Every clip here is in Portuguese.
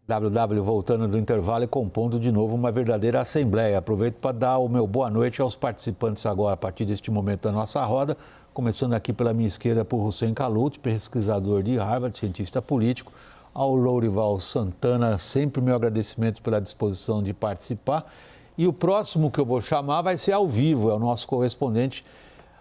WW voltando do intervalo e compondo de novo uma verdadeira assembleia. Aproveito para dar o meu boa noite aos participantes agora, a partir deste momento da nossa roda, começando aqui pela minha esquerda por Hussein Kalut, pesquisador de Harvard, cientista político, ao Lourival Santana, sempre meu agradecimento pela disposição de participar. E o próximo que eu vou chamar vai ser ao vivo, é o nosso correspondente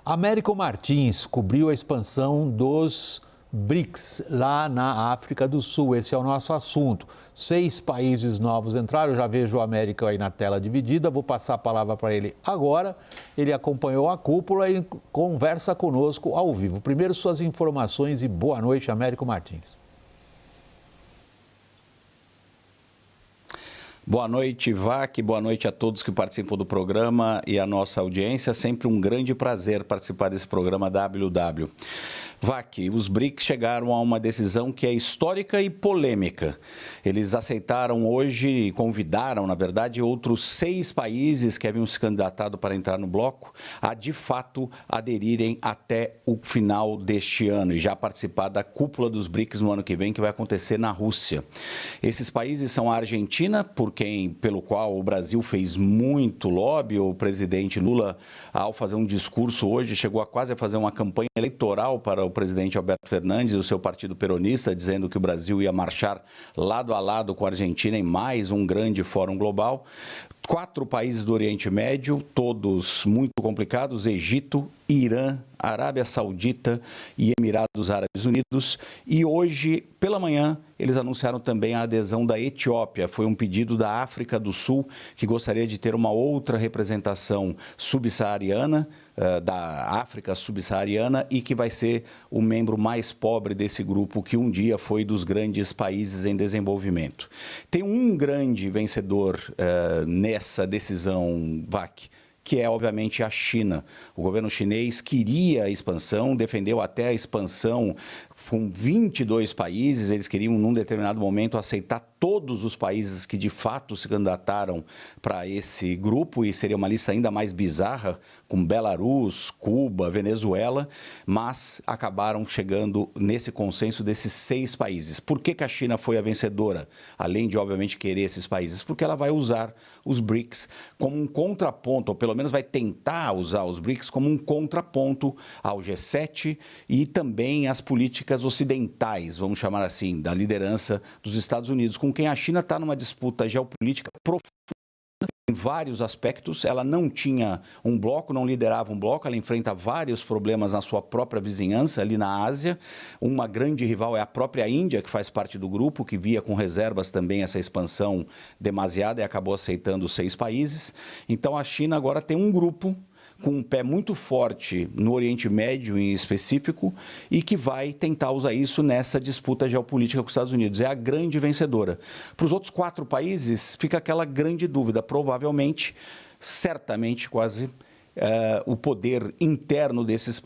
Américo Martins, cobriu a expansão dos BRICS, lá na África do Sul. Esse é o nosso assunto. 6 países novos entraram, eu já vejo o América aí na tela dividida, vou passar a palavra para ele agora. Ele acompanhou a cúpula e conversa conosco ao vivo. Primeiro, suas informações e boa noite, Américo Martins. Boa noite, Vac, boa noite a todos que participam do programa e a nossa audiência. Sempre um grande prazer participar desse programa WW. Vac, os BRICS chegaram a uma decisão que é histórica e polêmica. Eles aceitaram hoje, convidaram, na verdade, outros 6 países que haviam se candidatado para entrar no bloco a, de fato, aderirem até o final deste ano e já participar da cúpula dos BRICS no ano que vem, que vai acontecer na Rússia. Esses países são a Argentina, pelo qual o Brasil fez muito lobby. O presidente Lula, ao fazer um discurso hoje, chegou a quase a fazer uma campanha eleitoral para o presidente Alberto Fernandes e o seu partido peronista, dizendo que o Brasil ia marchar lado a lado com a Argentina em mais um grande fórum global. 4 países do Oriente Médio, todos muito complicados: Egito, Irã, Arábia Saudita e Emirados Árabes Unidos. E hoje, pela manhã, eles anunciaram também a adesão da Etiópia. Foi um pedido da África do Sul, que gostaria de ter uma outra representação subsaariana, da África subsaariana, e que vai ser o membro mais pobre desse grupo, que um dia foi dos grandes países em desenvolvimento. Tem um grande vencedor nessa decisão, Vac, que é, obviamente, a China. O governo chinês queria a expansão, defendeu até a expansão com 22 países. Eles queriam, num determinado momento, aceitar todos os países que, de fato, se candidataram para esse grupo, e seria uma lista ainda mais bizarra, com Belarus, Cuba, Venezuela, mas acabaram chegando nesse consenso desses 6 países. Por que a China foi a vencedora, além de, obviamente, querer esses países? Porque ela vai usar os BRICS como um contraponto, ou pelo menos vai tentar usar os BRICS como um contraponto ao G7 e também às políticas ocidentais, vamos chamar assim, da liderança dos Estados Unidos, com quem a China está numa disputa geopolítica profunda em vários aspectos. Ela não tinha um bloco, não liderava um bloco, ela enfrenta vários problemas na sua própria vizinhança, ali na Ásia. Uma grande rival é a própria Índia, que faz parte do grupo, que via com reservas também essa expansão demasiada e acabou aceitando os 6 países. Então a China agora tem um grupo com um pé muito forte no Oriente Médio em específico e que vai tentar usar isso nessa disputa geopolítica com os Estados Unidos. É a grande vencedora. Para os outros 4 países fica aquela grande dúvida. Provavelmente, certamente, quase, o poder interno desses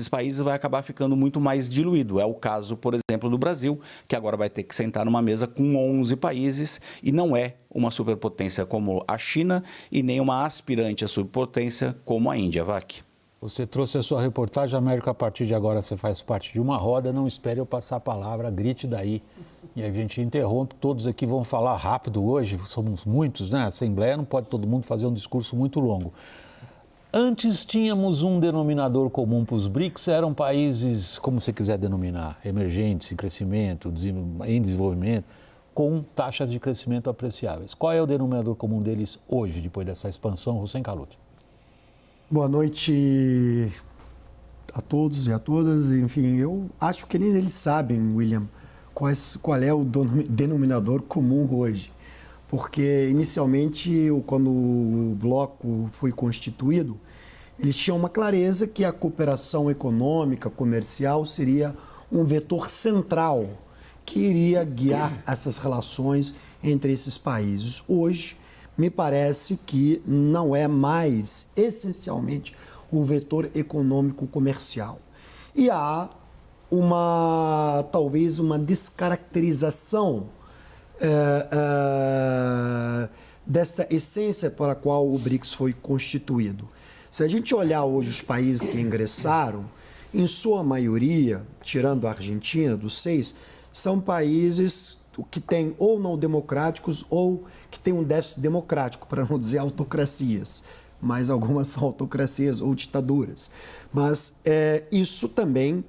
países vai acabar ficando muito mais diluído. É o caso, por exemplo, do Brasil, que agora vai ter que sentar numa mesa com 11 países e não é uma superpotência como a China e nem uma aspirante à superpotência como a Índia, Vac. Você trouxe a sua reportagem, Américo. A partir de agora você faz parte de uma roda, não espere eu passar a palavra, grite daí. E a gente interrompe, todos aqui vão falar rápido hoje, somos muitos, né? A Assembleia não pode todo mundo fazer um discurso muito longo. Antes tínhamos um denominador comum para os BRICS, eram países, como você quiser denominar, emergentes, em crescimento, em desenvolvimento, com taxas de crescimento apreciáveis. Qual é o denominador comum deles hoje, depois dessa expansão, Hussein Kalut? Boa noite a todos e a todas. Enfim, eu acho que nem eles sabem, William, qual é o denominador comum hoje. Porque, inicialmente, quando o bloco foi constituído, eles tinham uma clareza que a cooperação econômica, comercial, seria um vetor central que iria guiar essas relações entre esses países. Hoje, me parece que não é mais, essencialmente, um vetor econômico-comercial. E há talvez uma descaracterização dessa essência para a qual o BRICS foi constituído. Se a gente olhar hoje os países que ingressaram, em sua maioria, tirando a Argentina, dos 6, são países que tem ou não democráticos ou que tem um déficit democrático, para não dizer autocracias, mas algumas são autocracias ou ditaduras. Mas isso também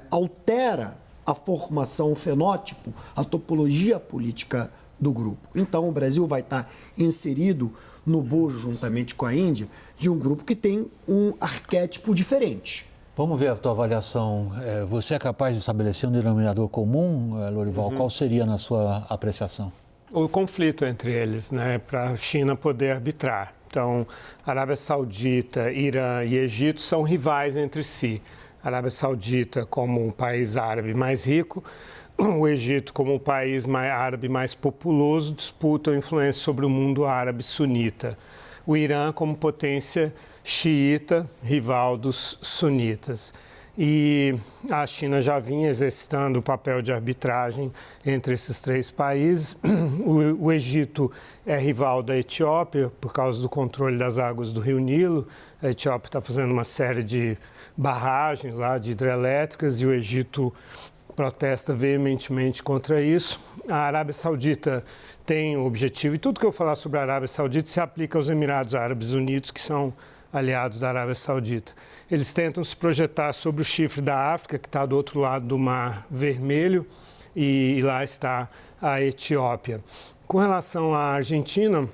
altera a formação, o fenótipo, a topologia política do grupo. Então, o Brasil vai estar inserido no bojo, juntamente com a Índia, de um grupo que tem um arquétipo diferente. Vamos ver a tua avaliação. Você é capaz de estabelecer um denominador comum, Lorival? Qual seria na sua apreciação? O conflito entre eles, né, para a China poder arbitrar. Então, Arábia Saudita, Irã e Egito são rivais entre si. A Arábia Saudita como um país árabe mais rico, o Egito como um país árabe mais populoso disputam influência sobre o mundo árabe sunita. O Irã como potência xiita, rival dos sunitas. E a China já vinha exercitando o papel de arbitragem entre esses três países. O Egito é rival da Etiópia por causa do controle das águas do Rio Nilo. A Etiópia está fazendo uma série de barragens lá, de hidrelétricas, e o Egito protesta veementemente contra isso. A Arábia Saudita tem o objetivo, e tudo que eu falar sobre a Arábia Saudita se aplica aos Emirados Árabes Unidos, que são aliados da Arábia Saudita. Eles tentam se projetar sobre o chifre da África, que está do outro lado do Mar Vermelho, e lá está a Etiópia. Com relação à Argentina,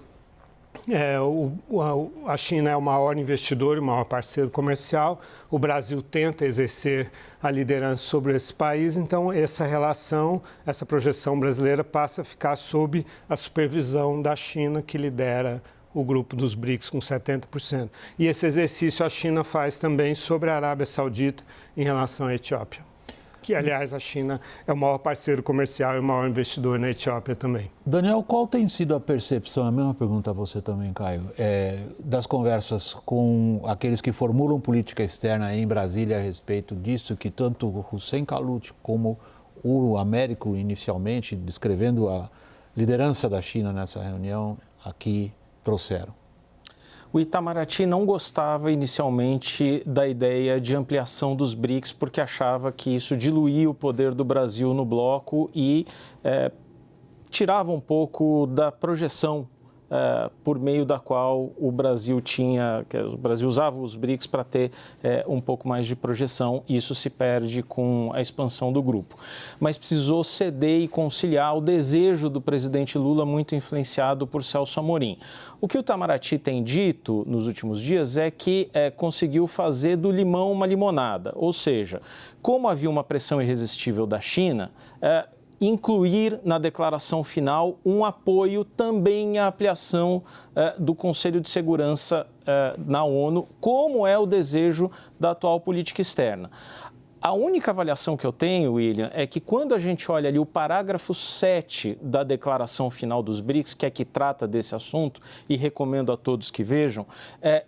a China é o maior investidor e o maior parceiro comercial. O Brasil tenta exercer a liderança sobre esse país, então essa relação, essa projeção brasileira passa a ficar sob a supervisão da China, que lidera o grupo dos BRICS com 70%. E esse exercício a China faz também sobre a Arábia Saudita em relação à Etiópia, que, aliás, a China é o maior parceiro comercial e o maior investidor na Etiópia também. Daniel, qual tem sido a percepção, a mesma pergunta a você também, Caio, das conversas com aqueles que formulam política externa em Brasília a respeito disso, que tanto o Hussein Khalid como o Américo, inicialmente, descrevendo a liderança da China nessa reunião, aqui trouxeram? O Itamaraty não gostava inicialmente da ideia de ampliação dos BRICS porque achava que isso diluía o poder do Brasil no bloco e tirava um pouco da projeção por meio da qual o Brasil usava os BRICS para ter um pouco mais de projeção. Isso se perde com a expansão do grupo. Mas precisou ceder e conciliar o desejo do presidente Lula, muito influenciado por Celso Amorim. O que o Itamaraty tem dito nos últimos dias é que conseguiu fazer do limão uma limonada. Ou seja, como havia uma pressão irresistível da China, incluir na declaração final um apoio também à ampliação do Conselho de Segurança na ONU, como é o desejo da atual política externa. A única avaliação que eu tenho, William, é que quando a gente olha ali o parágrafo 7 da declaração final dos BRICS, que é que trata desse assunto, e recomendo a todos que vejam,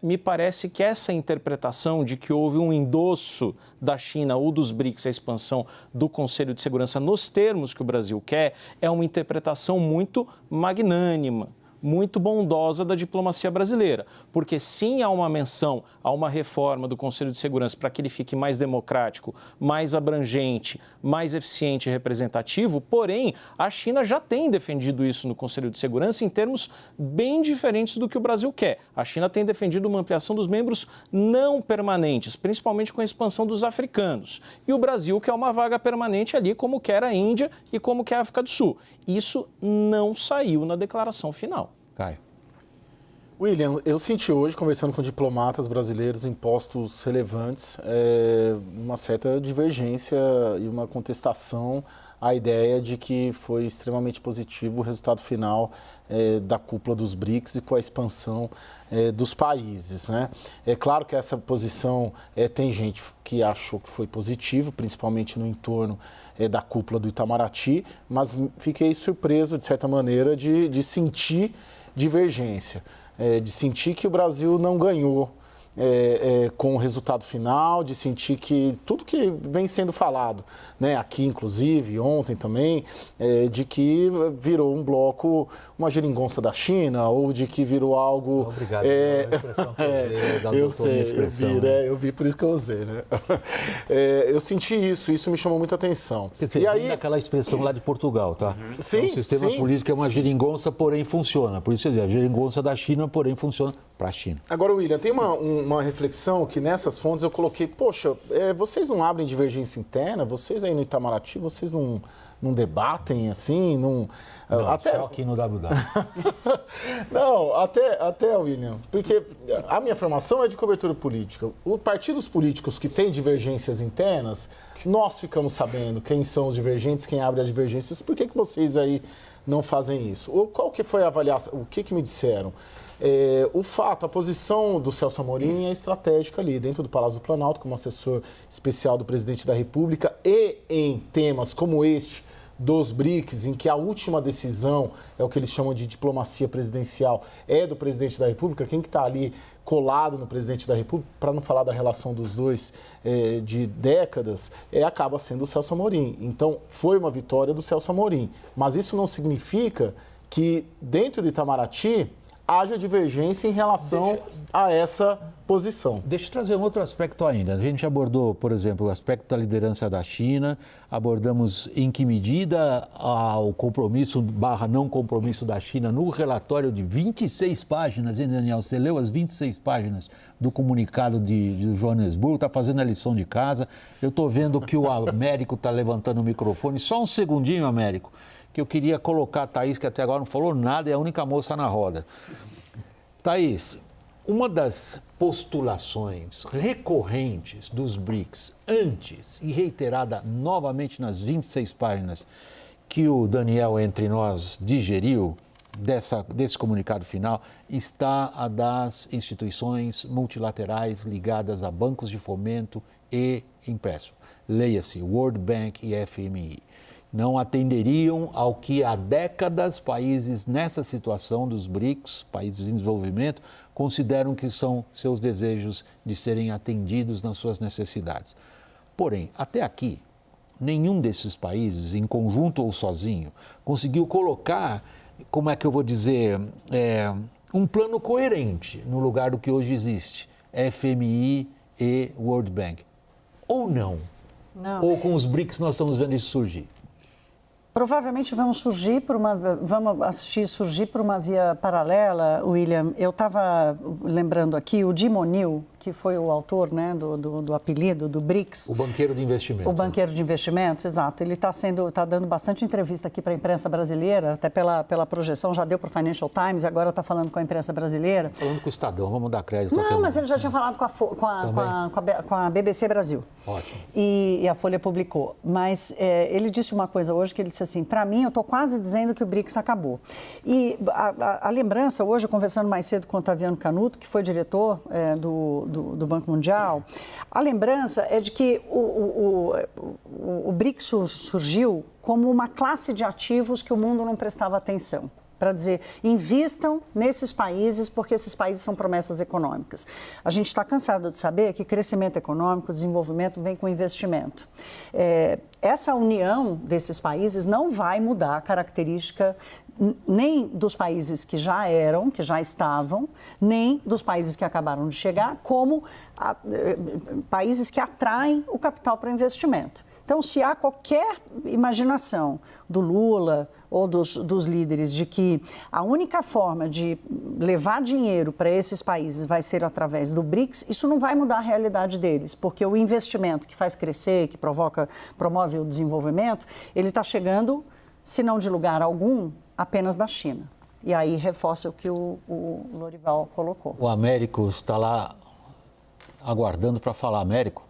me parece que essa interpretação de que houve um endosso da China ou dos BRICS à expansão do Conselho de Segurança nos termos que o Brasil quer, é uma interpretação muito magnânima, muito bondosa da diplomacia brasileira, porque sim há uma menção a uma reforma do Conselho de Segurança para que ele fique mais democrático, mais abrangente, mais eficiente e representativo, porém a China já tem defendido isso no Conselho de Segurança em termos bem diferentes do que o Brasil quer. A China tem defendido uma ampliação dos membros não permanentes, principalmente com a expansão dos africanos, e o Brasil quer uma vaga permanente ali, como quer a Índia e como quer a África do Sul. Isso não saiu na declaração final. Caio. William, eu senti hoje, conversando com diplomatas brasileiros em postos relevantes, uma certa divergência e uma contestação à ideia de que foi extremamente positivo o resultado final da cúpula dos BRICS e com a expansão dos países, né? É claro que essa posição tem gente que achou que foi positivo, principalmente no entorno da cúpula do Itamaraty, mas fiquei surpreso, de certa maneira, de sentir divergência. De sentir que o Brasil não ganhou com o resultado final, de sentir que tudo que vem sendo falado, né, aqui inclusive, ontem também, de que virou um bloco, uma geringonça da China, ou de que virou algo... Obrigado pela expressão que eu usei, eu vi, por isso que eu usei, né? Eu senti isso me chamou muita atenção. Quer dizer, e aí aquela expressão lá de Portugal, tá? Sim, o sistema político é uma geringonça, porém funciona. Por isso, a geringonça da China, porém funciona para a China. Agora, William, tem uma reflexão que nessas fontes eu coloquei, poxa, vocês não abrem divergência interna? Vocês aí no Itamaraty, vocês não debatem assim? Não, até... só aqui no WW. Não, até, William, porque a minha formação é de cobertura política. Os partidos políticos que têm divergências internas, nós ficamos sabendo quem são os divergentes, quem abre as divergências. Por que vocês aí não fazem isso? Qual que foi a avaliação? O que me disseram? A posição do Celso Amorim é estratégica ali, dentro do Palácio do Planalto, como assessor especial do presidente da República, e em temas como este dos BRICS, em que a última decisão, é o que eles chamam de diplomacia presidencial, é do presidente da República. Quem que está ali colado no presidente da República, para não falar da relação dos dois de décadas, acaba sendo o Celso Amorim. Então, foi uma vitória do Celso Amorim. Mas isso não significa que, dentro do Itamaraty, haja divergência em relação a essa posição. Deixa eu trazer um outro aspecto ainda. A gente abordou, por exemplo, o aspecto da liderança da China, abordamos em que medida o compromisso / não compromisso da China no relatório de 26 páginas, hein, Daniel? Você leu as 26 páginas do comunicado de Joanesburgo, está fazendo a lição de casa. Eu estou vendo que o Américo está levantando o microfone. Só um segundinho, Américo, que eu queria colocar a Thaís, que até agora não falou nada, é a única moça na roda. Thaís, uma das postulações recorrentes dos BRICS antes e reiterada novamente nas 26 páginas que o Daniel entre nós digeriu desse comunicado final está a das instituições multilaterais ligadas a bancos de fomento e empréstimo. Leia-se World Bank e FMI. Não atenderiam ao que há décadas países nessa situação dos BRICS, países em desenvolvimento, consideram que são seus desejos de serem atendidos nas suas necessidades. Porém, até aqui, nenhum desses países, em conjunto ou sozinho, conseguiu colocar, como é que eu vou dizer, um plano coerente no lugar do que hoje existe, FMI e World Bank. Ou não? Não. Ou com os BRICS nós estamos vendo isso surgir? Provavelmente vamos assistir surgir por uma via paralela, William. Eu estava lembrando aqui o Jim O'Neill, que foi o autor, né, do apelido do BRICS. O banqueiro de investimentos. O banqueiro de investimentos, exato. Ele está dando bastante entrevista aqui para a imprensa brasileira, até pela projeção, já deu para o Financial Times, agora está falando com a imprensa brasileira. Falando com o Estadão, vamos dar crédito. Não, mas ele já tinha falado com a BBC Brasil. Ótimo. E a Folha publicou. Mas ele disse uma coisa hoje, que ele disse assim, para mim, eu estou quase dizendo que o BRICS acabou. E a lembrança, hoje, conversando mais cedo com o Otaviano Canuto, que foi diretor do Banco Mundial, a lembrança é de que o BRICS surgiu como uma classe de ativos que o mundo não prestava atenção. Para dizer, invistam nesses países porque esses países são promessas econômicas. A gente está cansado de saber que crescimento econômico, desenvolvimento vem com investimento. Essa união desses países não vai mudar a característica nem dos países que já eram, que já estavam, nem dos países que acabaram de chegar, como países que atraem o capital para investimento. Então, se há qualquer imaginação do Lula ou dos líderes de que a única forma de levar dinheiro para esses países vai ser através do BRICS, isso não vai mudar a realidade deles, porque o investimento que faz crescer, que promove o desenvolvimento, ele está chegando, se não de lugar algum, apenas da China. E aí reforça o que o Lorival colocou. O Américo está lá aguardando para falar. Américo?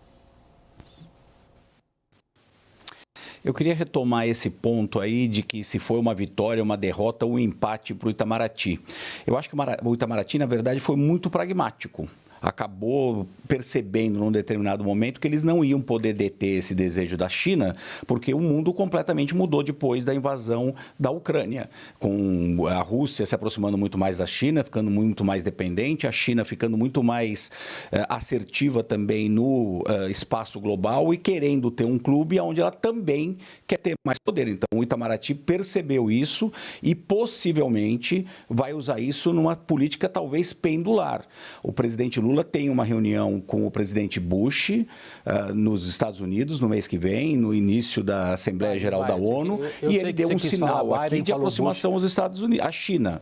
Eu queria retomar esse ponto aí de que se foi uma vitória, uma derrota ou um empate para o Itamaraty. Eu acho que o Itamaraty, na verdade, foi muito pragmático. acabou percebendo num determinado momento que eles não iam poder deter esse desejo da China, porque o mundo completamente mudou depois da invasão da Ucrânia, com a Rússia se aproximando muito mais da China, ficando muito mais dependente, a China ficando muito mais assertiva também no espaço global e querendo ter um clube onde ela também quer ter mais poder. Então, o Itamaraty percebeu isso e possivelmente vai usar isso numa política talvez pendular. O presidente Lula tem uma reunião com o presidente Bush nos Estados Unidos no mês que vem, no início da Assembleia Geral da ONU, e ele deu um sinal aqui de aproximação aos Estados Unidos, à China.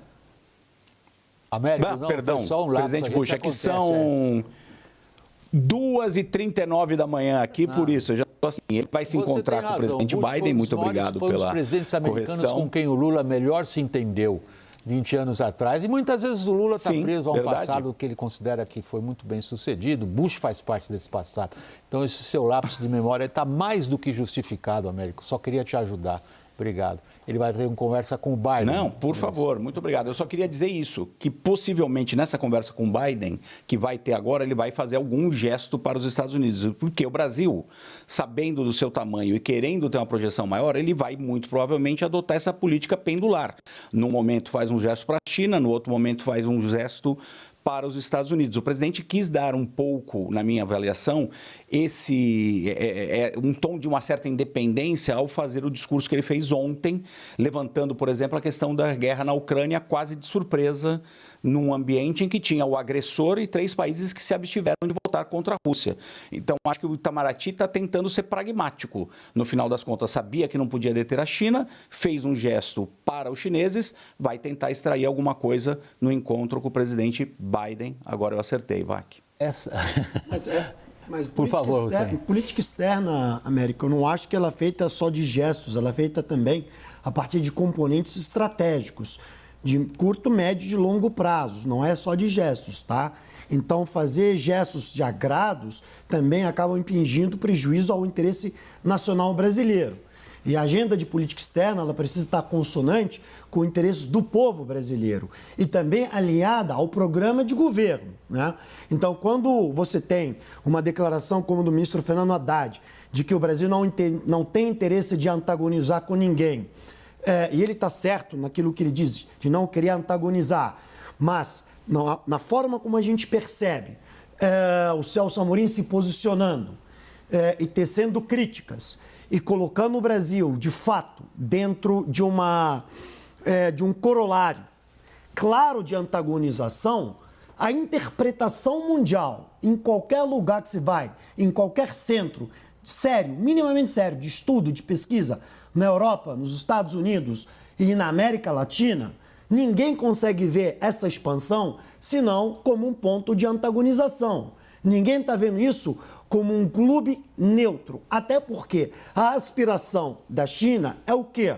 Américo, não, perdão, só um lapso, presidente Bush, aqui são 2h39 da manhã aqui, por isso, eu já estou assim, ele vai se encontrar com o presidente Biden, muito obrigado pela correção. Os presidentes americanos com quem o Lula melhor se entendeu 20 anos atrás, e muitas vezes o Lula está preso a um passado que ele considera que foi muito bem sucedido, Bush faz parte desse passado. Então esse seu lapso de memória está mais do que justificado, Américo, só queria te ajudar. Obrigado. Ele vai ter uma conversa com o Biden. Não, por favor, muito obrigado. Eu só queria dizer isso, que possivelmente nessa conversa com o Biden, que vai ter agora, ele vai fazer algum gesto para os Estados Unidos. Porque o Brasil, sabendo do seu tamanho e querendo ter uma projeção maior, ele vai muito provavelmente adotar essa política pendular. Num momento faz um gesto para a China, no outro momento faz um gesto para os Estados Unidos. O presidente quis dar um pouco, na minha avaliação, um tom de uma certa independência ao fazer o discurso que ele fez ontem, levantando, por exemplo, a questão da guerra na Ucrânia quase de surpresa, num ambiente em que tinha o agressor e 3 países que se abstiveram de votar contra a Rússia. Então, acho que o Itamaraty está tentando ser pragmático. No final das contas, sabia que não podia deter a China, fez um gesto para os chineses, vai tentar extrair alguma coisa no encontro com o presidente Biden. Agora eu acertei, Vac. Mas por favor, política externa, América, eu não acho que ela é feita só de gestos, ela é feita também a partir de componentes estratégicos, de curto, médio e de longo prazo, não é só de gestos, tá? Então, fazer gestos de agrados também acabam impingindo prejuízo ao interesse nacional brasileiro. E a agenda de política externa, ela precisa estar consonante com os interesses do povo brasileiro e também alinhada ao programa de governo, né? Então, quando você tem uma declaração como do ministro Fernando Haddad, de que o Brasil não tem interesse de antagonizar com ninguém, e ele está certo naquilo que ele diz, de não querer antagonizar, mas na forma como a gente percebe o Celso Amorim se posicionando e tecendo críticas e colocando o Brasil, de fato, dentro de um corolário claro de antagonização, a interpretação mundial, em qualquer lugar que se vai, em qualquer centro sério, minimamente sério, de estudo, de pesquisa, na Europa, nos Estados Unidos e na América Latina, ninguém consegue ver essa expansão senão como um ponto de antagonização. Ninguém está vendo isso como um clube neutro, até porque a aspiração da China é o quê?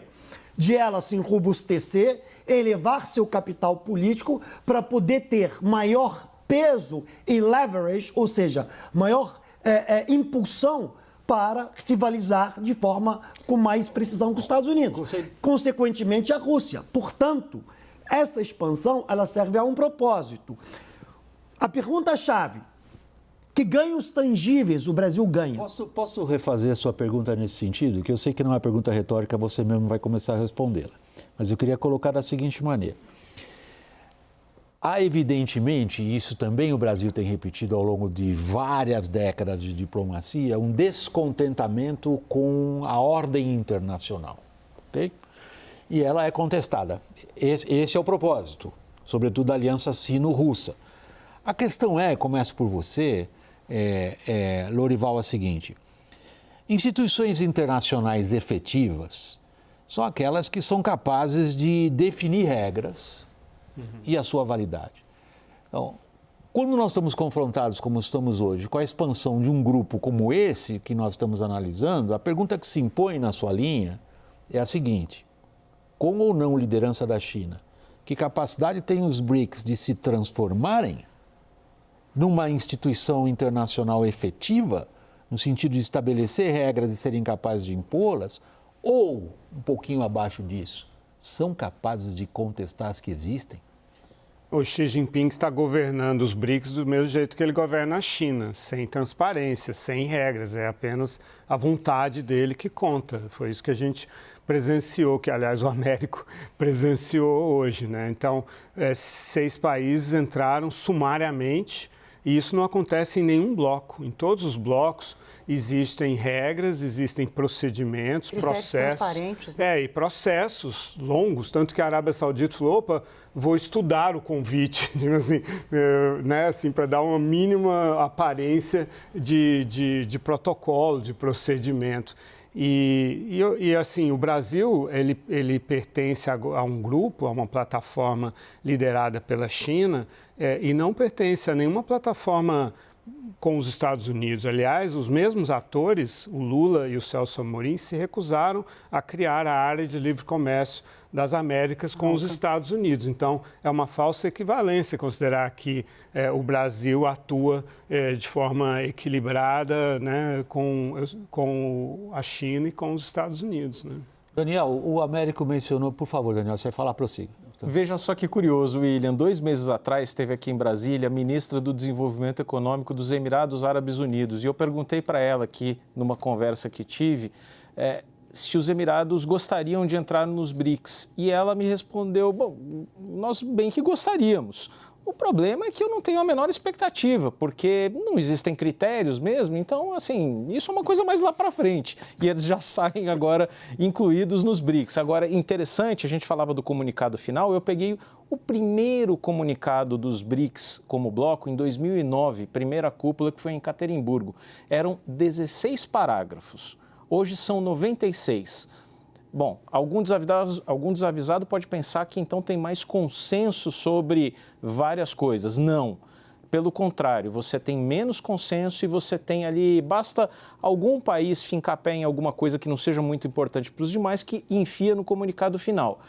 De ela se enrobustecer, elevar seu capital político para poder ter maior peso e leverage, ou seja, maior impulsão para rivalizar de forma com mais precisão com os Estados Unidos. Consequentemente, a Rússia. Portanto, essa expansão ela serve a um propósito. A pergunta-chave: que ganhos tangíveis o Brasil ganha? Posso refazer a sua pergunta nesse sentido? Que eu sei que não é uma pergunta retórica, você mesmo vai começar a respondê-la. Mas eu queria colocar da seguinte maneira. Há, evidentemente, e isso também o Brasil tem repetido ao longo de várias décadas de diplomacia, um descontentamento com a ordem internacional. Okay? E ela é contestada. Esse é o propósito, sobretudo da aliança sino-russa. A questão começo por você, Lorival, é a seguinte: instituições internacionais efetivas são aquelas que são capazes de definir regras e a sua validade. Então, quando nós estamos confrontados, como estamos hoje, com a expansão de um grupo como esse que nós estamos analisando, a pergunta que se impõe na sua linha é a seguinte: com ou não liderança da China, que capacidade tem os BRICS de se transformarem numa instituição internacional efetiva, no sentido de estabelecer regras e serem capazes de impô-las, ou, um pouquinho abaixo disso, são capazes de contestar as que existem? O Xi Jinping está governando os BRICS do mesmo jeito que ele governa a China, sem transparência, sem regras, é apenas a vontade dele que conta. Foi isso que a gente presenciou, que aliás o Américo presenciou hoje, né? Então, 6 países entraram sumariamente e isso não acontece em nenhum bloco. Em todos os blocos existem regras, existem procedimentos, processos. Transparentes, né? E processos longos, tanto que a Arábia Saudita falou, opa, vou estudar o convite, assim, né, assim, para dar uma mínima aparência de protocolo, de procedimento. E assim, o Brasil, ele pertence a um grupo, a uma plataforma liderada pela China, e não pertence a nenhuma plataforma com os Estados Unidos. Aliás, os mesmos atores, o Lula e o Celso Amorim, se recusaram a criar a área de livre comércio das Américas com os Estados Unidos. Então, é uma falsa equivalência considerar que o Brasil atua de forma equilibrada, né, com a China e com os Estados Unidos, né? Daniel, o Américo mencionou, por favor, Daniel, você vai falar, prossiga. Veja só que curioso, William. 2 meses atrás esteve aqui em Brasília a ministra do Desenvolvimento Econômico dos Emirados Árabes Unidos e eu perguntei para ela aqui, numa conversa que tive, se os Emirados gostariam de entrar nos BRICS. E ela me respondeu, bom, nós bem que gostaríamos. O problema é que eu não tenho a menor expectativa, porque não existem critérios mesmo, então, assim, isso é uma coisa mais lá para frente. E eles já saem agora incluídos nos BRICS. Agora, interessante, a gente falava do comunicado final, eu peguei o primeiro comunicado dos BRICS como bloco em 2009, primeira cúpula que foi em Caterimburgo. Eram 16 parágrafos, hoje são 96. Bom, algum desavisado pode pensar que então tem mais consenso sobre várias coisas. Não. Pelo contrário, você tem menos consenso e você tem ali, basta algum país fincar pé em alguma coisa que não seja muito importante para os demais que enfia no comunicado final.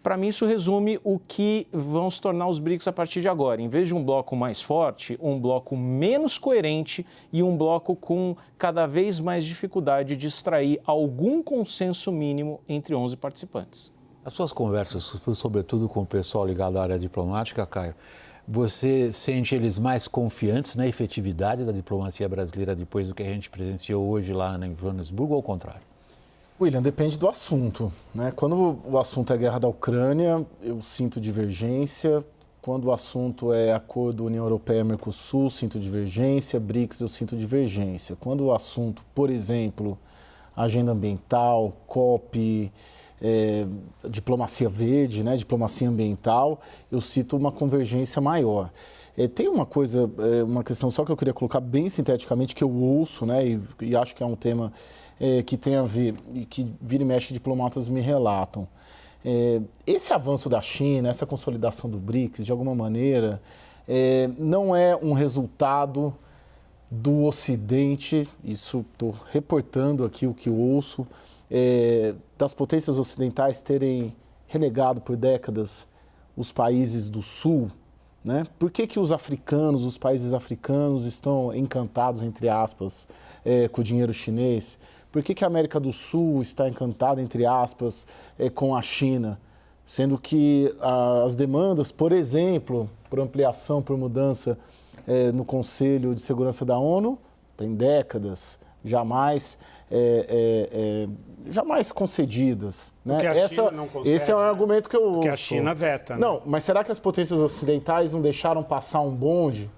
Para mim, isso resume o que vão se tornar os BRICS a partir de agora. Em vez de um bloco mais forte, um bloco menos coerente e um bloco com cada vez mais dificuldade de extrair algum consenso mínimo entre 11 participantes. As suas conversas, sobretudo com o pessoal ligado à área diplomática, Caio, você sente eles mais confiantes na efetividade da diplomacia brasileira depois do que a gente presenciou hoje lá em Joanesburgo ou ao contrário? William, depende do assunto, né? Quando o assunto é a guerra da Ucrânia, eu sinto divergência. Quando o assunto é acordo União Europeia-Mercosul, sinto divergência. BRICS, eu sinto divergência. Quando o assunto, por exemplo, agenda ambiental, COP, diplomacia verde, né? Diplomacia ambiental, eu sinto uma convergência maior. Tem uma coisa, uma questão só que eu queria colocar bem sinteticamente, que eu ouço, né? E acho que é um tema que tem a ver, e que vira e mexe diplomatas me relatam. Esse avanço da China, essa consolidação do BRICS, de alguma maneira, não é um resultado do Ocidente, isso estou reportando aqui o que eu ouço, das potências ocidentais terem renegado por décadas os países do Sul, né? Por que os africanos, os países africanos estão encantados, entre aspas, com o dinheiro chinês? Por que a América do Sul está encantada, entre aspas, com a China? Sendo que as demandas, por exemplo, por ampliação, por mudança no Conselho de Segurança da ONU, tem décadas, jamais concedidas. Né? Porque a China não consegue, esse é um argumento que eu ouço. Porque a China veta. Né? Não, mas será que as potências ocidentais não deixaram passar um bonde?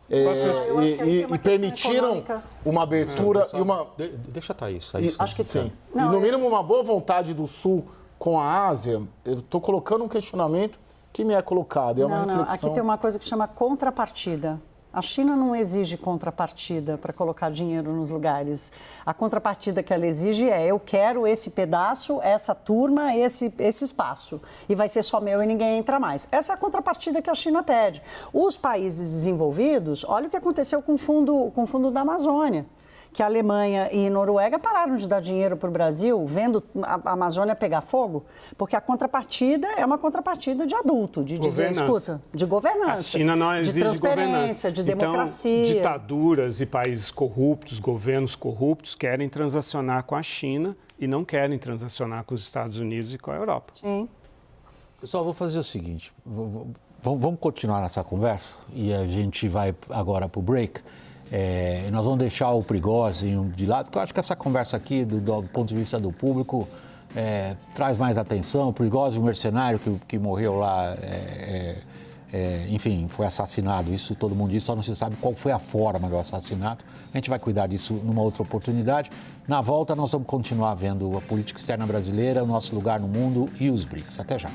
E permitiram uma abertura e uma... Deixa estar isso. Acho que sim. E no mínimo uma boa vontade do Sul com a Ásia, eu estou colocando um questionamento que me é colocado, é uma reflexão. Aqui tem uma coisa que chama contrapartida. A China não exige contrapartida para colocar dinheiro nos lugares. A contrapartida que ela exige é: eu quero esse pedaço, essa turma, esse espaço. E vai ser só meu e ninguém entra mais. Essa é a contrapartida que a China pede. Os países desenvolvidos, olha o que aconteceu com o fundo da Amazônia, que a Alemanha e Noruega pararam de dar dinheiro para o Brasil, vendo a Amazônia pegar fogo, porque a contrapartida é uma contrapartida de adulto, de dizer, escuta, de governança. A China não exige de transparência, de democracia. Então, ditaduras e países corruptos, governos corruptos, querem transacionar com a China e não querem transacionar com os Estados Unidos e com a Europa. Sim. Pessoal, vou fazer o seguinte, Vamos continuar nessa conversa e a gente vai agora para o break. Nós vamos deixar o Prigozhin de lado, porque eu acho que essa conversa aqui, do ponto de vista do público, traz mais atenção. O Prigozhin, o mercenário que morreu lá, enfim, foi assassinado, isso todo mundo diz, só não se sabe qual foi a forma do assassinato. A gente vai cuidar disso numa outra oportunidade. Na volta, nós vamos continuar vendo a política externa brasileira, o nosso lugar no mundo e os BRICS. Até já.